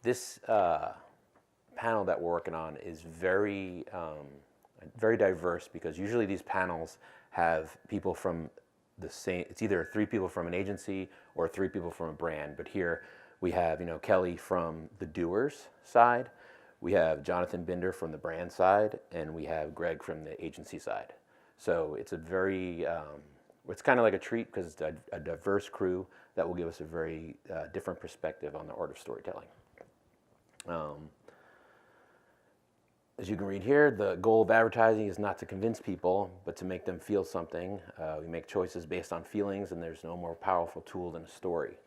This panel that we're working on is very diverse, because usually these panels have people from the same, it's either 3 people from an agency or 3 people from a brand. But here we have, Kelly from the doers side, we have Jonathan Binder from the brand side, and we have Gregg from the agency side. So it's a very, it's kind of like a treat, because it's a diverse crew that will give us a very different perspective on the art of storytelling. As you can read here, the goal of advertising is not to convince people, but to make them feel something. We make choices based on feelings, and there's no more powerful tool than a story.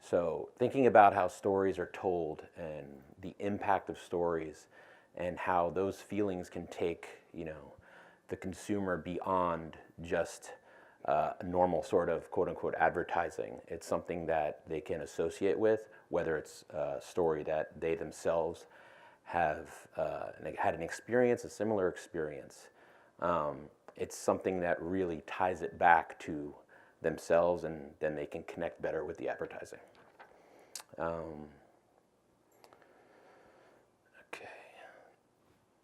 So thinking about how stories are told and the impact of stories and how those feelings can take, the consumer beyond just a normal sort of quote-unquote advertising. It's something that they can associate with, whether it's a story that they themselves have had an experience, a similar experience. It's something that really ties it back to themselves, and then they can connect better with the advertising. Okay.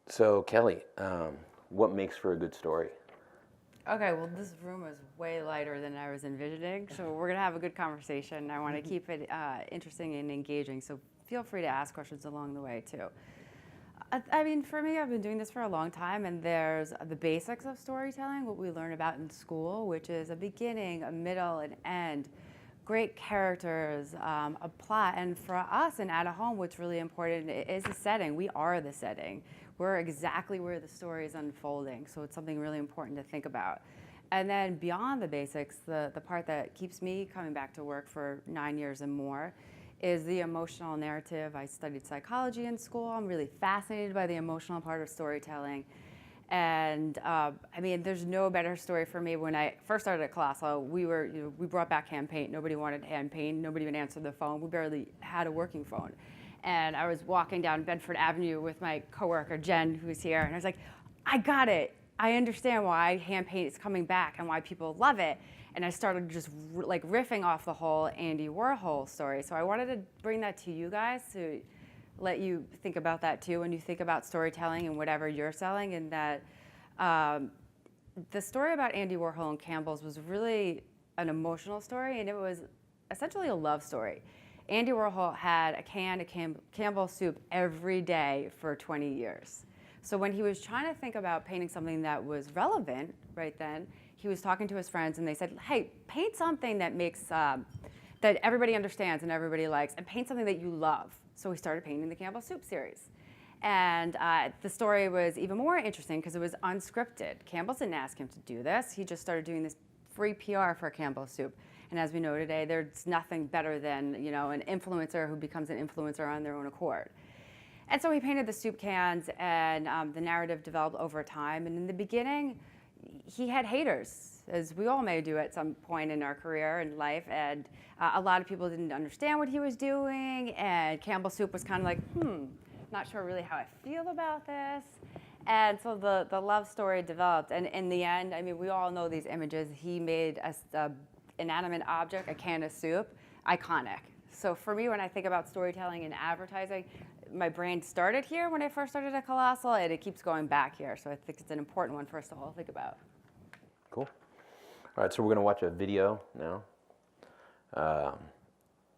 So Kelly, what makes for a good story? Okay, well, this room is way lighter than I was envisioning, so we're gonna have a good conversation. I want to keep it interesting and engaging, so feel free to ask questions along the way too. I mean, for me, I've been doing this for a long time, and there's the basics of storytelling, what we learn about in school, which is a beginning, a middle, an end, great characters, a plot. And for us and at home, what's really important is the setting. We are the setting. We're exactly where the story is unfolding, so it's something really important to think about. And then beyond the basics, the part that keeps me coming back to work for 9 years and more is the emotional narrative. I studied psychology in school. I'm really fascinated by the emotional part of storytelling. And I mean, there's no better story for me. When I first started at Colossal, we brought back hand paint. Nobody wanted hand paint. Nobody even answered the phone. We barely had a working phone. And I was walking down Bedford Avenue with my coworker, Jen, who's here. And I was like, I got it. I understand why hand paint is coming back and why people love it. And I started just like riffing off the whole Andy Warhol story. So I wanted to bring that to you guys to let you think about that too when you think about storytelling and whatever you're selling. And that the story about Andy Warhol and Campbell's was really an emotional story, and it was essentially a love story. Andy Warhol had a can of Campbell's soup every day for 20 years. So when he was trying to think about painting something that was relevant right then, he was talking to his friends, and they said, hey, paint something that makes, that everybody understands and everybody likes, and paint something that you love. So he started painting the Campbell Soup series. And the story was even more interesting because it was unscripted. Campbell didn't ask him to do this. He just started doing this free PR for Campbell Soup. And as we know today, there's nothing better than an influencer who becomes an influencer on their own accord. And so he painted the soup cans, and the narrative developed over time. And in the beginning, he had haters, as we all may do at some point in our career and life. And a lot of people didn't understand what he was doing. And Campbell Soup was kind of like, not sure really how I feel about this. And so the love story developed. And in the end, I mean, we all know these images. He made a inanimate object, a can of soup, iconic. So for me, when I think about storytelling and advertising, my brain started here when I first started at Colossal, and it keeps going back here. So I think it's an important one for us to all think about. Cool. All right, so we're going to watch a video now.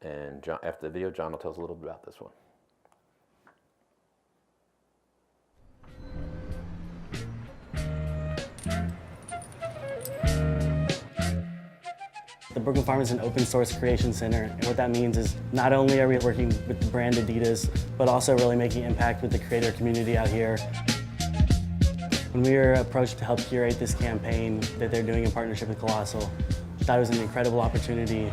And John, after the video, John will tell us a little bit about this one. The Brooklyn Farm is an open source creation center, and what that means is not only are we working with the brand Adidas, but also really making impact with the creator community out here. When we were approached to help curate this campaign that they're doing in partnership with Colossal, I thought it was an incredible opportunity.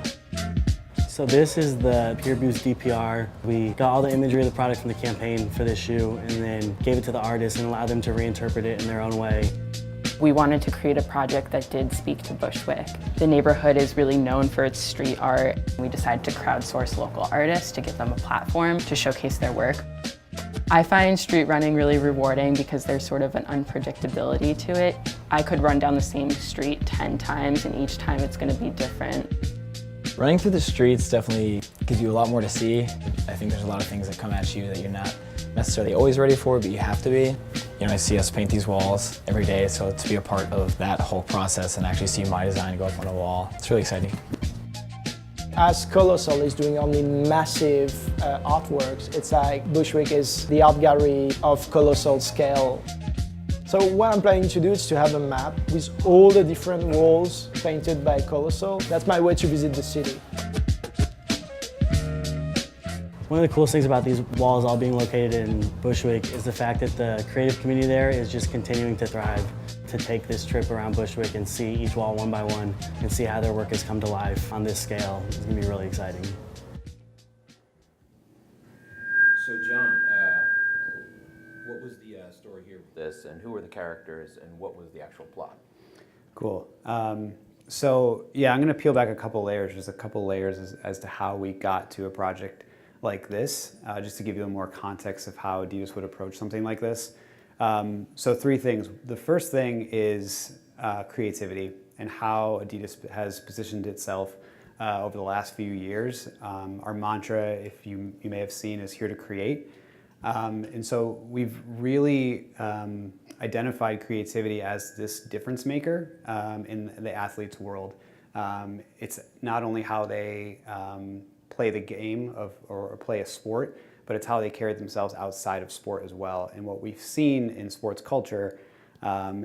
So this is the Pure Boost DPR. We got all the imagery of the product from the campaign for this shoe and then gave it to the artists and allowed them to reinterpret it in their own way. We wanted to create a project that did speak to Bushwick. The neighborhood is really known for its street art. We decided to crowdsource local artists to give them a platform to showcase their work. I find street running really rewarding because there's sort of an unpredictability to it. I could run down the same street 10 times, and each time it's going to be different. Running through the streets definitely gives you a lot more to see. I think there's a lot of things that come at you that you're not necessarily always ready for, but you have to be. You know, I see us paint these walls every day, so to be a part of that whole process and actually see my design go up on a wall, it's really exciting. As Colossal is doing only massive artworks, it's like Bushwick is the art gallery of colossal scale. So what I'm planning to do is to have a map with all the different walls painted by Colossal. That's my way to visit the city. One of the coolest things about these walls all being located in Bushwick is the fact that the creative community there is just continuing to thrive. To take this trip around Bushwick and see each wall one by one and see how their work has come to life on this scale is going to be really exciting. So John, what was the story here with this, and who were the characters, and what was the actual plot? Cool. So yeah, I'm going to peel back a couple layers. There's a couple layers as to how we got to a project like this, just to give you a more context of how Adidas would approach something like this. So three things. The first thing is creativity and how Adidas has positioned itself over the last few years. Our mantra, if you may have seen, is here to create. And so we've really identified creativity as this difference maker in the athlete's world. It's not only how they play the game or play a sport, but it's how they carry themselves outside of sport as well. And what we've seen in sports culture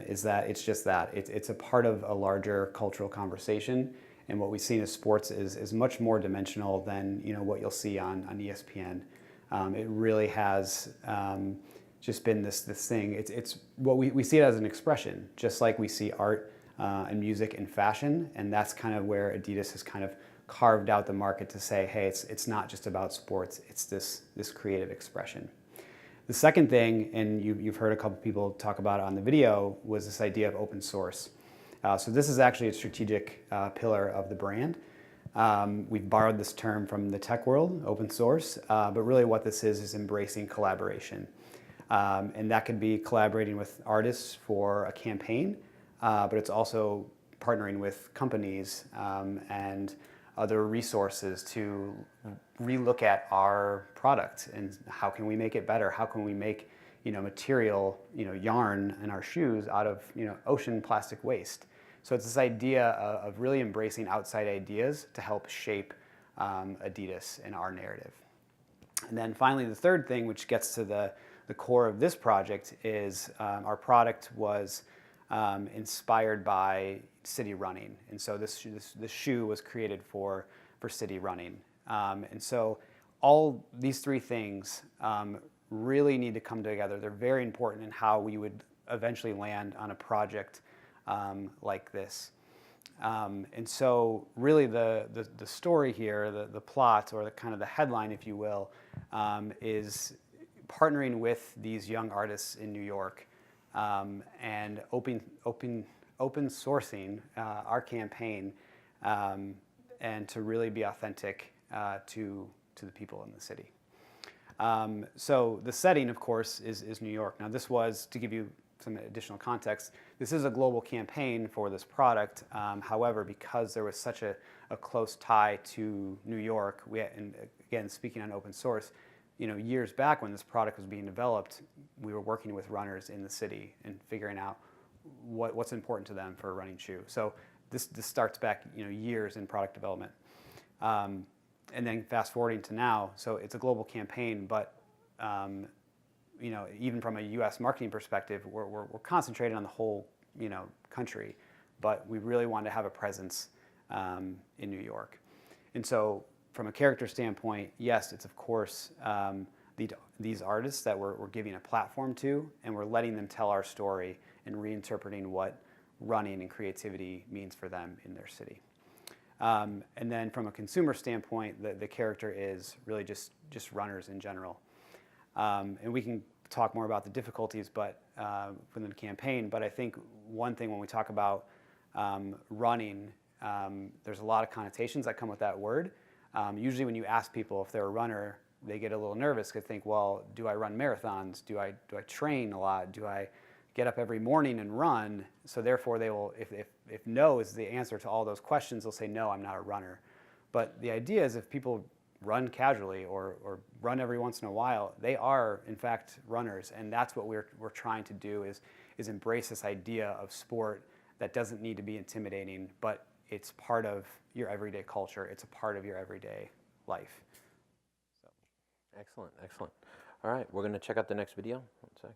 is that it's just that. It's a part of a larger cultural conversation. And what we've seen as sports is much more dimensional than what you'll see on ESPN. It really has just been this thing. It's what we see it as an expression, just like we see art and music and fashion. And that's kind of where Adidas has kind of carved out the market to say, hey, it's not just about sports, it's this creative expression. The second thing, and you've heard a couple people talk about it on the video, was this idea of open source. So this is actually a strategic pillar of the brand. We've borrowed this term from the tech world, open source, but really what this is embracing collaboration. And that could be collaborating with artists for a campaign, but it's also partnering with companies and other resources to relook at our product and how can we make it better? How can we make material, yarn in our shoes out of ocean plastic waste? So it's this idea of really embracing outside ideas to help shape Adidas and our narrative. And then finally, the third thing, which gets to the core of this project, is our product was inspired by city running. And so this shoe was created for city running. And so all these three things really need to come together. They're very important in how we would eventually land on a project like this. And so really the story here, the plot, or the kind of the headline, if you will, is partnering with these young artists in New York and open sourcing our campaign and to really be authentic to the people in the city. So the setting, of course, is New York. Now this was, to give you some additional context, this is a global campaign for this product. However, because there was such a close tie to New York, and again, speaking on open source, years back when this product was being developed, we were working with runners in the city and figuring out what's important to them for a running shoe. So this starts back years in product development. And then fast forwarding to now, so it's a global campaign, but even from a U.S. marketing perspective, we're concentrated on the whole country, but we really want to have a presence in New York. And so from a character standpoint, yes, it's of course these artists that we're giving a platform to, and we're letting them tell our story and reinterpreting what running and creativity means for them in their city. And then from a consumer standpoint, the character is really just runners in general. And we can talk more about the difficulties within the campaign, but I think one thing when we talk about running, there's a lot of connotations that come with that word. Usually when you ask people if they're a runner, they get a little nervous because they think, well, do I run marathons? Do I train a lot? Do I get up every morning and run? So therefore they will, if no is the answer to all those questions, they'll say, no, I'm not a runner. But the idea is if people run casually or run every once in a while, they are in fact runners, and that's what we're trying to do is embrace this idea of sport that doesn't need to be intimidating, but it's part of your everyday culture. It's a part of your everyday life. So. Excellent, excellent. All right, we're going to check out the next video. One sec.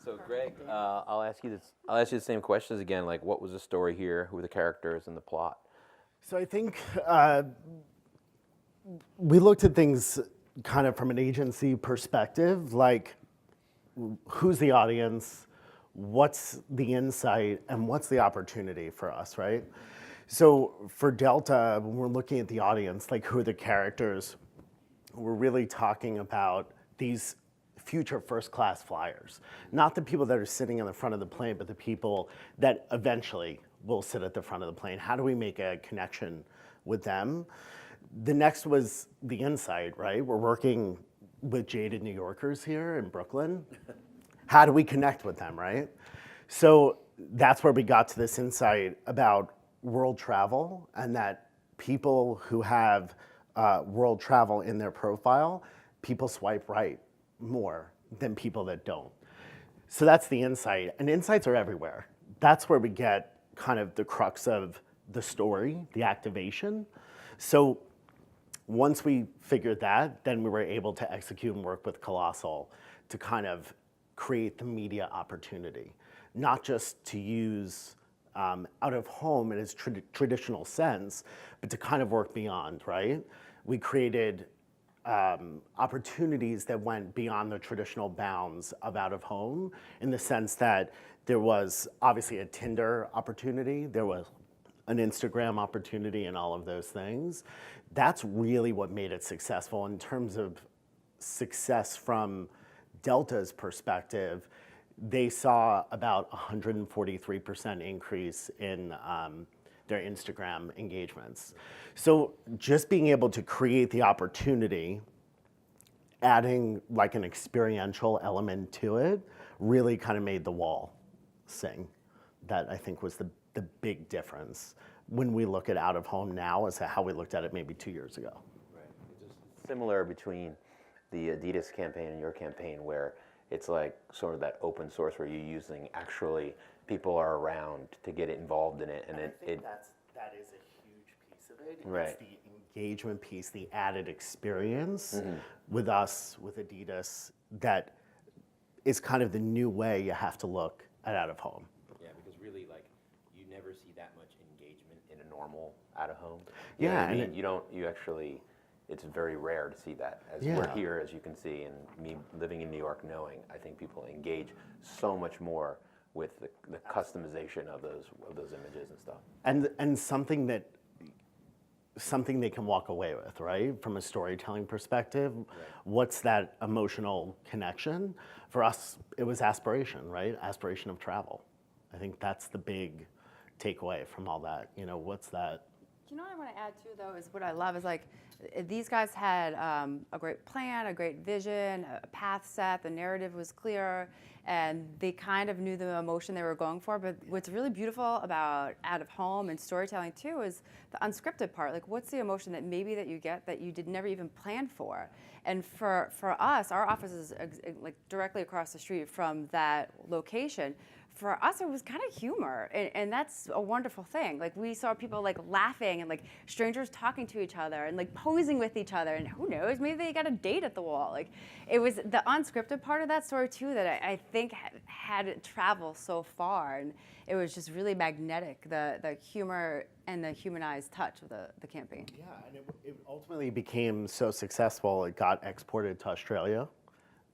So Greg, I'll ask you the same questions again. Like, what was the story here? Who were the characters and the plot? So I think we looked at things kind of from an agency perspective, like who's the audience, what's the insight, and what's the opportunity for us, right? So for Delta, when we're looking at the audience, like who are the characters, we're really talking about these future first-class flyers. Not the people that are sitting on the front of the plane, but the people that eventually will sit at the front of the plane. How do we make a connection with them? The next was the insight, right? We're working with jaded New Yorkers here in Brooklyn. How do we connect with them, right? So that's where we got to this insight about world travel, and that people who have world travel in their profile, people swipe right more than people that don't. So that's the insight, and insights are everywhere. That's where we get kind of the crux of the story, the activation. So once we figured that, then we were able to execute and work with Colossal to kind of create the media opportunity, not just to use out of home in its traditional sense, but to kind of work beyond, right? We created opportunities that went beyond the traditional bounds of out of home, in the sense that there was obviously a Tinder opportunity, there was an Instagram opportunity, and all of those things. That's really what made it successful. In terms of success from Delta's perspective, they saw about 143% increase in their Instagram engagements. So just being able to create the opportunity, adding like an experiential element to it, really kind of made the wall sing. That I think was the big difference when we look at out of home now as to how we looked at it maybe 2 years ago. Right. It's similar between the Adidas campaign and your campaign, where it's like sort of that open source where you're using actually people are around to get involved in it, and I think that is a huge piece of it. Right. It's the engagement piece, the added experience with us, with Adidas, that is kind of the new way you have to look at out of home. Yeah, because really, like, you never see that much engagement in a normal out of home. Yeah, I mean, and you actually, it's very rare to see that. As Yeah. we're here, as you can see, and me living in New York, knowing, I think people engage so much more with the customization of those images and stuff. And something they can walk away with, right? From a storytelling perspective, what's that emotional connection? For us, it was aspiration, right? Aspiration of travel. I think that's the big takeaway from all that. You know, what's that? You know what I want to add too, though, is what I love is like these guys had a great plan, a great vision, a path set, the narrative was clear, and they kind of knew the emotion they were going for. But what's really beautiful about out of home and storytelling too is the unscripted part. Like, what's the emotion that maybe that you get that you did never even plan for? And for us, our office is like directly across the street from that location. for us, it was kind of humor, and that's a wonderful thing. Like we saw people like laughing and like strangers talking to each other and like posing with each other, and who knows, maybe they got a date at the wall. Like it was the unscripted part of that story too that I think had it travel so far, and it was just really magnetic. The humor and the humanized touch of the campaign. Yeah, and it ultimately became so successful, it got exported to Australia,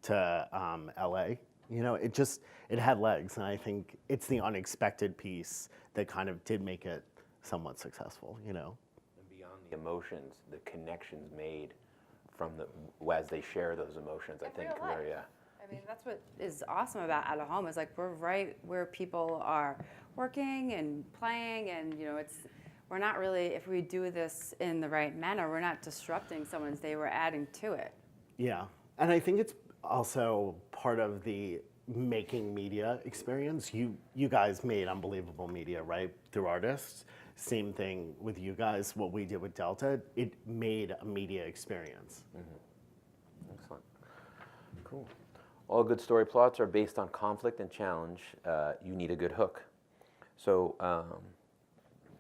to LA. You know, it had legs, and I think it's the unexpected piece that kind of did make it somewhat successful, you know? And beyond the emotions, the connections made from as they share those emotions, I think, real life. yeah. I mean, that's what is awesome about Out of Home is like we're right where people are working and playing, and you know, we're not really, if we do this in the right manner, we're not disrupting someone's day, we're adding to it. Yeah, and I think it's also part of the making media experience. You guys made unbelievable media, right, through artists. Same thing with you guys, what we did with Delta, it made a media experience. Excellent. Cool. All good story plots are based on conflict and challenge. You need a good hook. So,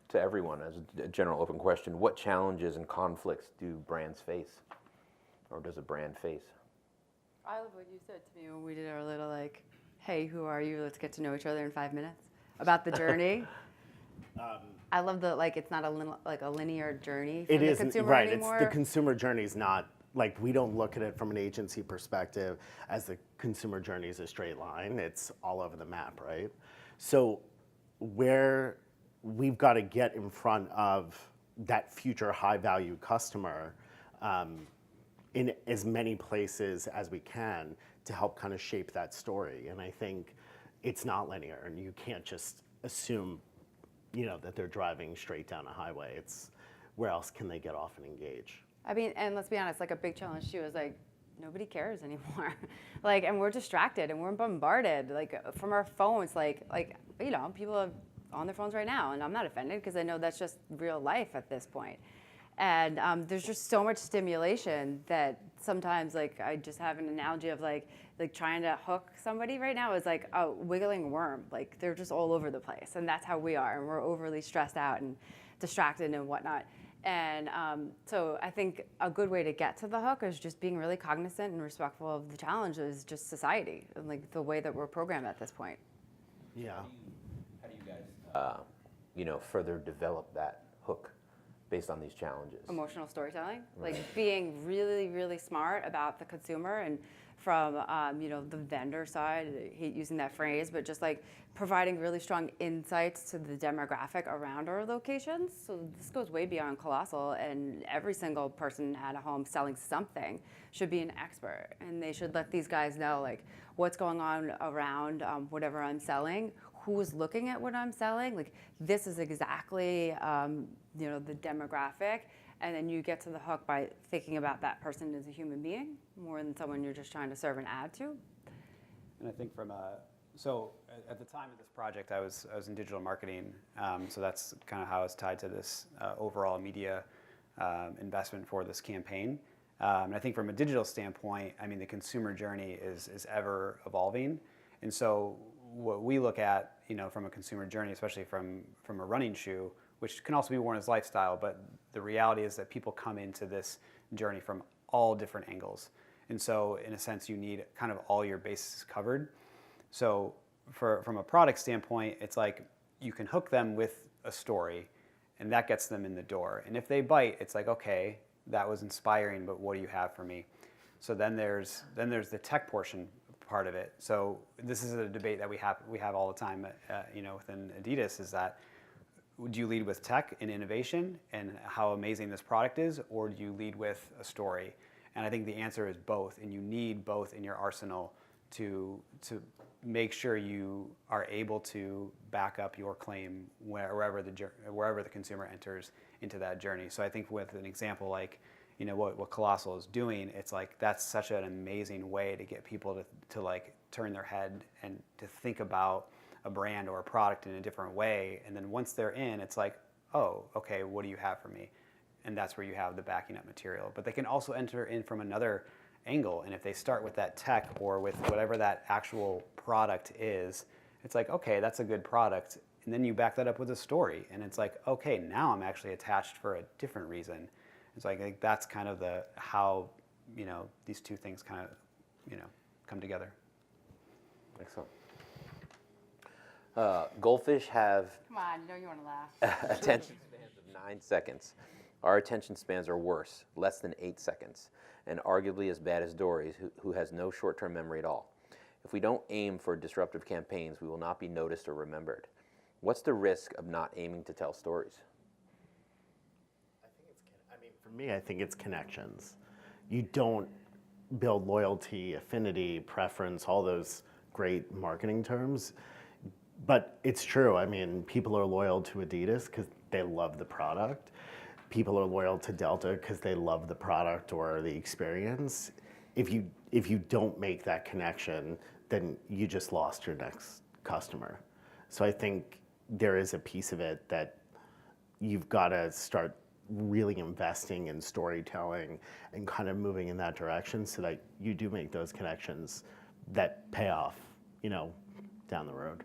to everyone, as a general open question, what challenges and conflicts do brands face? Or does a brand face? I love what you said to me when we did our little like, hey, who are you? Let's get to know each other in 5 minutes. About the journey. I love the, like, it's not a linear journey for the consumer right, anymore. it's the consumer journey is not, like, we don't look at it from an agency perspective as the consumer journey is a straight line. It's all over the map, right? So where we've got to get in front of that future high value customer in as many places as we can to help kind of shape that story. And I think it's not linear, and you can't just assume, you know, that they're driving straight down a highway. It's where else can they get off and engage? I mean, and let's be honest, like a big challenge too is like, nobody cares anymore. Like, and we're distracted and we're bombarded, like from our phones, like, you know, people are on their phones right now, and I'm not offended because I know that's just real life at this point. And there's just so much stimulation that sometimes, like, I just have an analogy of like trying to hook somebody right now is like a wiggling worm. Like they're just all over the place, and that's how we are. And we're overly stressed out and distracted and whatnot. And so I think a good way to get to the hook is just being really cognizant and respectful of the challenge is just society and like the way that we're programmed at this point. Yeah. How do you guys, you know, further develop that hook based on these challenges? Emotional storytelling, like being really, really smart about the consumer and from, you know, the vendor side, I hate using that phrase, but just like providing really strong insights to the demographic around our locations. So this goes way beyond Colossal, and every single person at a home selling something should be an expert, and they should let these guys know like what's going on around whatever I'm selling, who's looking at what I'm selling. Like this is exactly, you know, the demographic. And then you get to the hook by thinking about that person as a human being more than someone you're just trying to serve an ad to. And I think so at the time of this project, I was in digital marketing, so that's kind of how I was tied to this overall media investment for this campaign. And I think from a digital standpoint, I mean, the consumer journey is ever evolving. And so what we look at, you know, from a consumer journey, especially from a running shoe, which can also be worn as lifestyle, but the reality is that people come into this journey from all different angles. And so in a sense, you need kind of all your bases covered. So from a product standpoint, it's like you can hook them with a story and that gets them in the door. And if they bite, it's like, okay, that was inspiring, but what do you have for me? So then there's the tech portion part of it. So this is a debate that we have all the time, you know, within Adidas, is that do you lead with tech and innovation and how amazing this product is, or do you lead with a story? And I think the answer is both, and you need both in your arsenal to make sure you are able to back up your claim wherever the consumer enters into that journey. So I think with an example like, you know, what Colossal is doing, it's like that's such an amazing way to get people to like turn their head and to think about a brand or a product in a different way. And then once they're in, it's like, oh, okay, what do you have for me? And that's where you have the backing up material. But they can also enter in from another angle. And if they start with that tech or with whatever that actual product is, it's like, okay, that's a good product. And then you back that up with a story, and it's like, okay, now I'm actually attached for a different reason. It's like that's kind of how these two things kind of come together. Excellent. Goldfish have Come on, you know you want to laugh. attention spans of 9 seconds. Our attention spans are worse, less than 8 seconds, and arguably as bad as Dory's, who has no short-term memory at all. If we don't aim for disruptive campaigns, we will not be noticed or remembered. What's the risk of not aiming to tell stories? For me, I think it's connections. You don't build loyalty, affinity, preference, all those great marketing terms. But it's true. I mean, people are loyal to Adidas because they love the product. People are loyal to Delta because they love the product or the experience. If you don't make that connection, then you just lost your next customer. So I think there is a piece of it that you've got to start really investing in storytelling and kind of moving in that direction so that you do make those connections that pay off, down the road.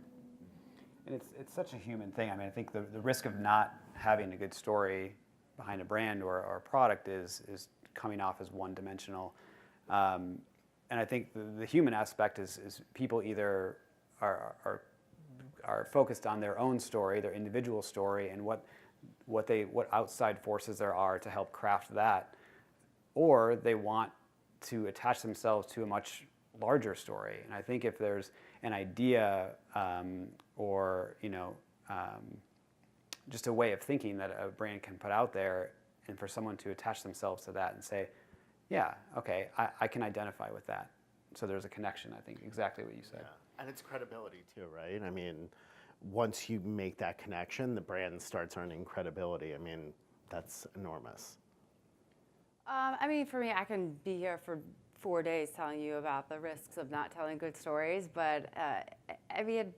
And it's such a human thing. I mean, I think the risk of not having a good story behind a brand or a product is coming off as one-dimensional. And I think the human aspect is people either are focused on their own story, their individual story, and what outside forces there are to help craft that, or they want to attach themselves to a much larger story. And I think if there's an idea or just a way of thinking that a brand can put out there, and for someone to attach themselves to that and say, yeah, okay, I can identify with that. So there's a connection, I think, exactly what you said. Yeah. And it's credibility too, right? I mean, once you make that connection, the brand starts earning credibility. I mean, that's enormous. I mean, for me, I can be here for 4 days telling you about the risks of not telling good stories, but I mean,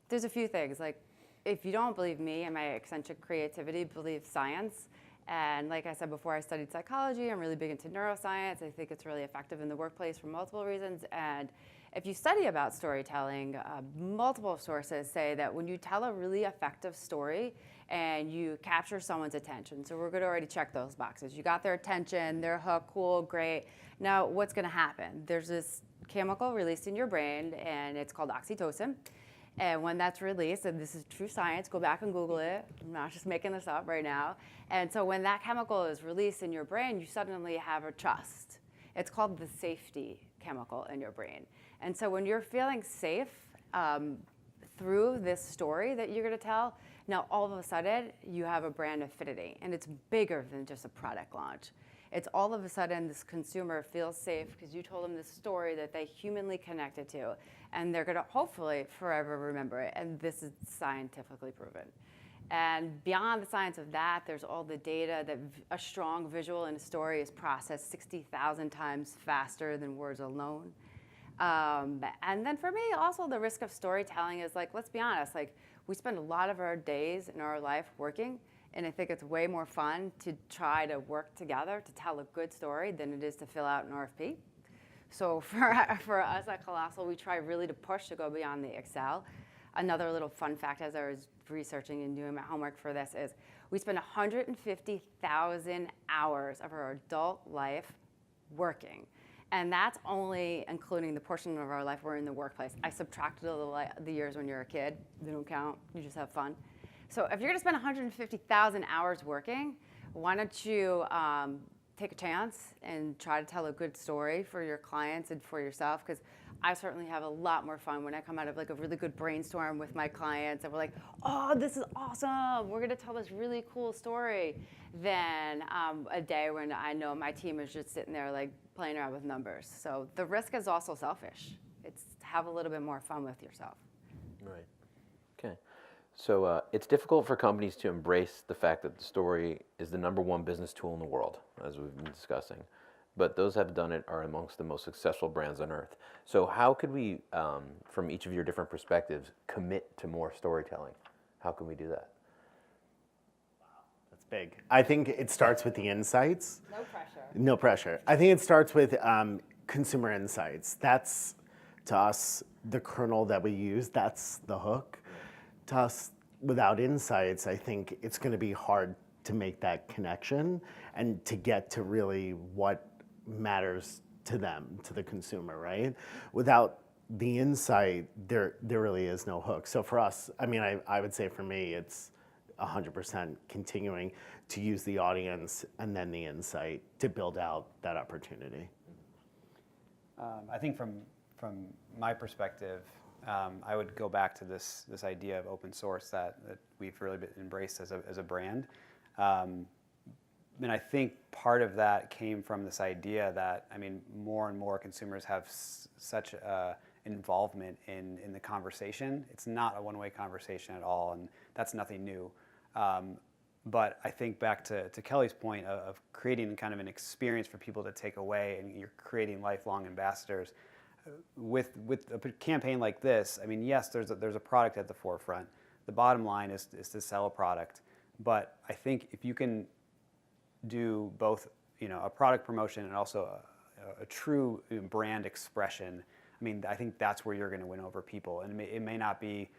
there's a few things. Like, if you don't believe me and my eccentric creativity, believe science. And like I said before, I studied psychology. I'm really big into neuroscience. I think it's really effective in the workplace for multiple reasons. And if you study about storytelling, multiple sources say that when you tell a really effective story and you capture someone's attention, so we're going to already check those boxes. You got their attention, they're hooked, cool, great. Now, what's going to happen? There's this chemical released in your brain, and it's called oxytocin. And when that's released, and this is true science, go back and Google it. I'm not just making this up right now. And so when that chemical is released in your brain, you suddenly have a trust. It's called the safety chemical in your brain. And so when you're feeling safe through this story that you're going to tell, now all of a sudden you have a brand affinity, and it's bigger than just a product launch. It's all of a sudden this consumer feels safe because you told them this story that they humanly connected to, and they're going to hopefully forever remember it. And this is scientifically proven. And beyond the science of that, there's all the data that a strong visual in a story is processed 60,000 times faster than words alone. And then for me, also the risk of storytelling is, like, let's be honest, like, we spend a lot of our days in our life working, and I think it's way more fun to try to work together to tell a good story than it is to fill out an RFP. So for us at Colossal, we try really to push to go beyond the Excel. Another little fun fact as I was researching and doing my homework for this is we spend 150,000 hours of our adult life working. And that's only including the portion of our life we're in the workplace. I subtracted the years when you're a kid. They don't count. You just have fun. So if you're going to spend 150,000 hours working, why don't you take a chance and try to tell a good story for your clients and for yourself? Because I certainly have a lot more fun when I come out of, like, a really good brainstorm with my clients and we're like, oh, this is awesome. We're going to tell this really cool story than a day when I know my team is just sitting there, like, playing around with numbers. So the risk is also selfish. It's to have a little bit more fun with yourself. Right. Okay. So it's difficult for companies to embrace the fact that the story is the #1 business tool in the world, as we've been discussing. But those that have done it are amongst the most successful brands on earth. So how could we, from each of your different perspectives, commit to more storytelling? How can we do that? That's big. I think it starts with the insights. No pressure. No pressure. I think it starts with consumer insights. That's To us, the kernel that we use, that's the hook. To us, without insights, I think it's going to be hard to make that connection and to get to really what matters to them, to the consumer, right? Without the insight, there really is no hook. So for us, I mean, I would say for me, it's 100% continuing to use the audience and then the insight to build out that opportunity. I think from my perspective, I would go back to this idea of open source that we've really embraced as a brand. And I think part of that came from this idea that, I mean, more and more consumers have such involvement in the conversation. It's not a one-way conversation at all, and that's nothing new. But I think back to Kelly's point of creating kind of an experience for people to take away, and you're creating lifelong ambassadors. With a campaign like this, I mean, yes, there's a product at the forefront. The bottom line is to sell a product. But I think if you can do both, you know, a product promotion and also a true brand expression, I mean, I think that's where you're going to win over people. And it may not be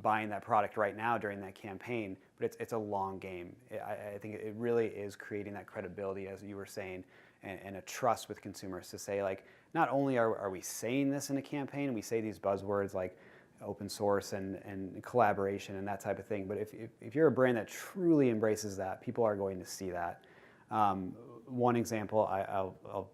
buying that product right now during that campaign, but it's a long game. I think it really is creating that credibility, as you were saying, and a trust with consumers to say, like, not only are we saying this in a campaign, we say these buzzwords like open source and collaboration and that type of thing, but if you're a brand that truly embraces that, people are going to see that. One example I'll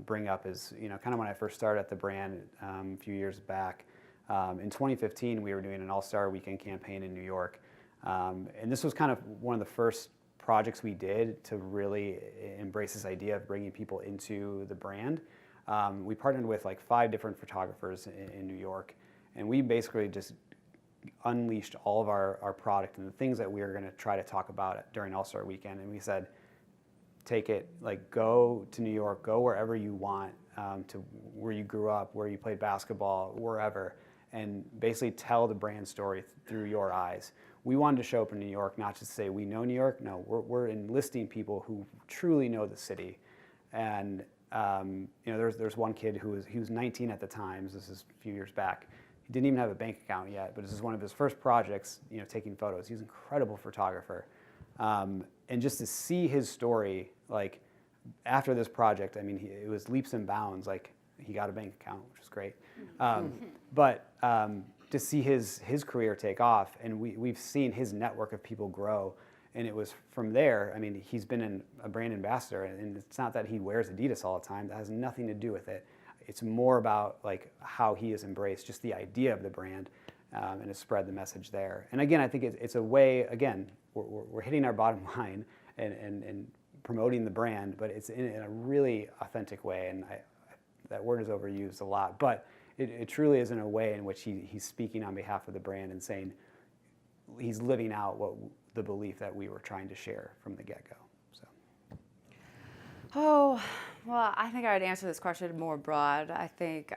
bring up is, you know, kind of when I first started at the brand a few years back. In 2015, we were doing an all-star weekend campaign in New York, and this was kind of one of the first projects we did to really embrace this idea of bringing people into the brand. We partnered with like 5 different photographers in New York, and we basically just unleashed all of our product and the things that we were going to try to talk about during All-Star Weekend. And we said, take it, like, go to New York, go wherever you want, to where you grew up, where you played basketball, wherever, and basically tell the brand story through your eyes. We wanted to show up in New York, not just say we know New York. No, we're enlisting people who truly know the city. And you know, there's one kid who was 19 at the time. This is a few years back. He didn't even have a bank account yet, but this is one of his first projects, you know, taking photos. He's an incredible photographer. And just to see his story, like, after this project, I mean, it was leaps and bounds. Like, he got a bank account, which was great. But to see his career take off, and we've seen his network of people grow. And it was from there, I mean, he's been a brand ambassador, and it's not that he wears Adidas all the time. That has nothing to do with it. It's more about, like, how he has embraced just the idea of the brand and has spread the message there. And again, I think it's a way, again, we're hitting our bottom line and promoting the brand, but it's in a really authentic way. And that word is overused a lot, but it truly is in a way in which he's speaking on behalf of the brand and saying he's living out the belief that we were trying to share from the get-go. So. Oh, well, I think I would answer this question more broad. I think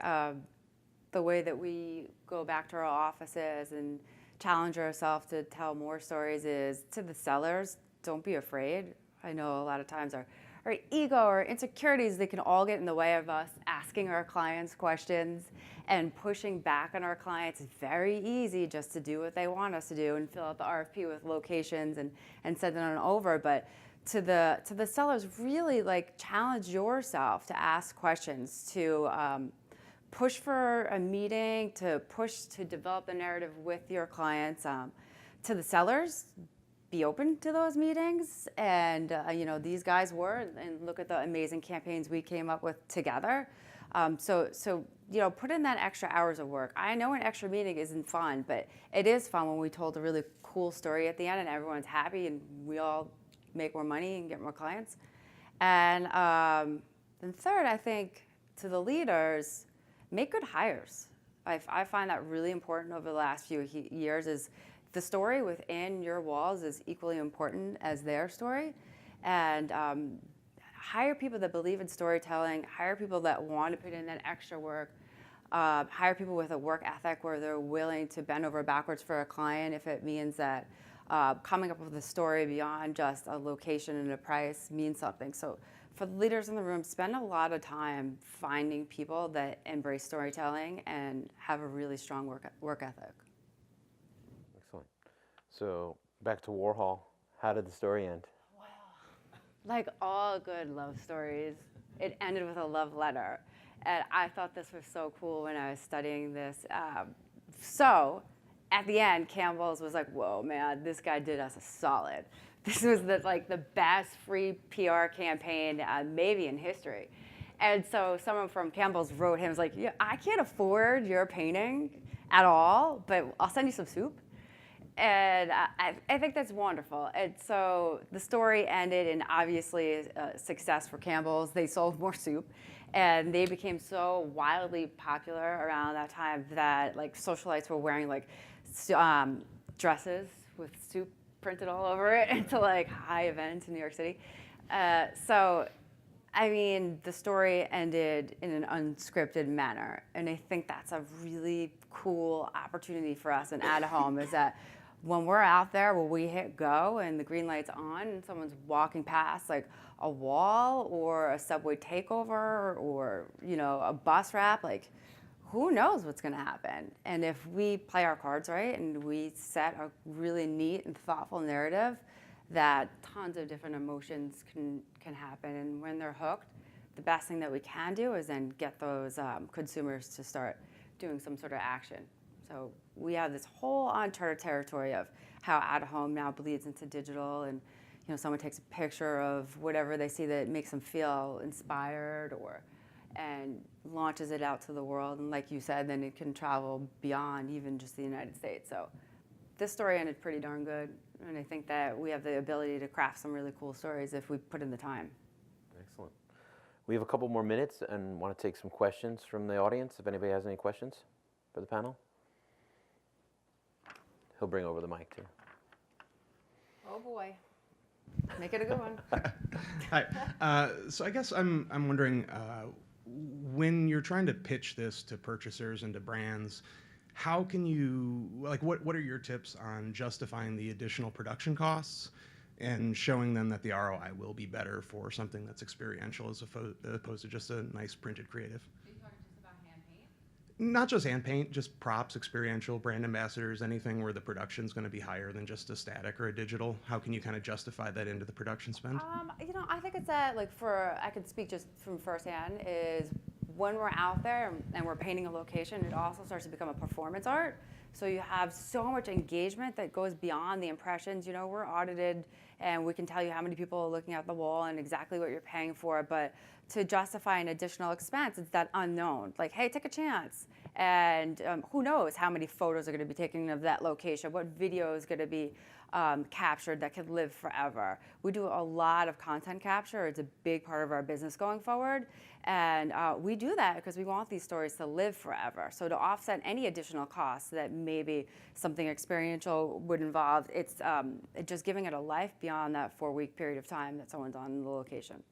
the way that we go back to our offices and challenge ourselves to tell more stories is to the sellers, don't be afraid. I know a lot of times our ego or insecurities, they can all get in the way of us asking our clients questions and pushing back on our clients. It's very easy just to do what they want us to do and fill out the RFP with locations and send it on over. But to the sellers, really, like, challenge yourself to ask questions, to push for a meeting, to push to develop the narrative with your clients. To the sellers, be open to those meetings, and you know, these guys were, and look at the amazing campaigns we came up with together. So you know, put in that extra hours of work. I know an extra meeting isn't fun, but it is fun when we told a really cool story at the end and everyone's happy and we all make more money and get more clients. And then third, I think to the leaders, make good hires. I find that really important over the last few years. Is the story within your walls is equally important as their story. And hire people that believe in storytelling, hire people that want to put in that extra work, hire people with a work ethic where they're willing to bend over backwards for a client if it means that coming up with a story beyond just a location and a price means something. So for the leaders in the room, spend a lot of time finding people that embrace storytelling and have a really strong work ethic. Excellent. So back to Warhol. How did the story end? Like all good love stories, it ended with a love letter. And I thought this was so cool when I was studying this. So at the end, Campbell's was like, whoa, man, this guy did us a solid. This was the best free PR campaign maybe in history. And so someone from Campbell's wrote him, was like, yeah, I can't afford your painting at all, but I'll send you some soup. And I think that's wonderful. And so the story ended in obviously a success for Campbell's. They sold more soup, and they became so wildly popular around that time that socialites were wearing dresses with soup printed all over it into high events in New York City. So, I mean, the story ended in an unscripted manner, and I think that's a really cool opportunity for us in At Home is that when we're out there, when we hit go and the green light's on and someone's walking past a wall or a subway takeover or, a bus wrap, who knows what's gonna happen? And if we play our cards right and we set a really neat and thoughtful narrative, that tons of different emotions can happen. And when they're hooked, the best thing that we can do is then get those consumers to start doing some sort of action. So we have this whole uncharted territory of how At Home now bleeds into digital, and someone takes a picture of whatever they see that makes them feel inspired, and launches it out to the world. And like you said, then it can travel beyond even just the United States. So this story ended pretty darn good, and I think that we have the ability to craft some really cool stories if we put in the time. Excellent. We have a couple more minutes and want to take some questions from the audience. If anybody has any questions for the panel. He'll bring over the mic too. Oh boy, make it a good one. Hi. So I guess I'm wondering, when you're trying to pitch this to purchasers and to brands, how can you, what are your tips on justifying the additional production costs and showing them that the ROI will be better for something that's experiential as opposed to just a nice printed creative? Are you talking just about hand paint? Not just hand paint, just props, experiential, brand ambassadors, anything where the production's going to be higher than just a static or a digital. How can you kind of justify that into the production spend? I think it's that, I could speak just from firsthand, is when we're out there and we're painting a location, it also starts to become a performance art. So you have so much engagement that goes beyond the impressions. We're audited and we can tell you how many people are looking at the wall and exactly what you're paying for. But to justify an additional expense, it's that unknown. Hey, take a chance. And who knows how many photos are going to be taken of that location, what video is going to be captured that could live forever. We do a lot of content capture. It's a big part of our business going forward. And we do that because we want these stories to live forever. So to offset any additional costs that maybe something experiential would involve, it's just giving it a life beyond that 4-week period of time that someone's on the location.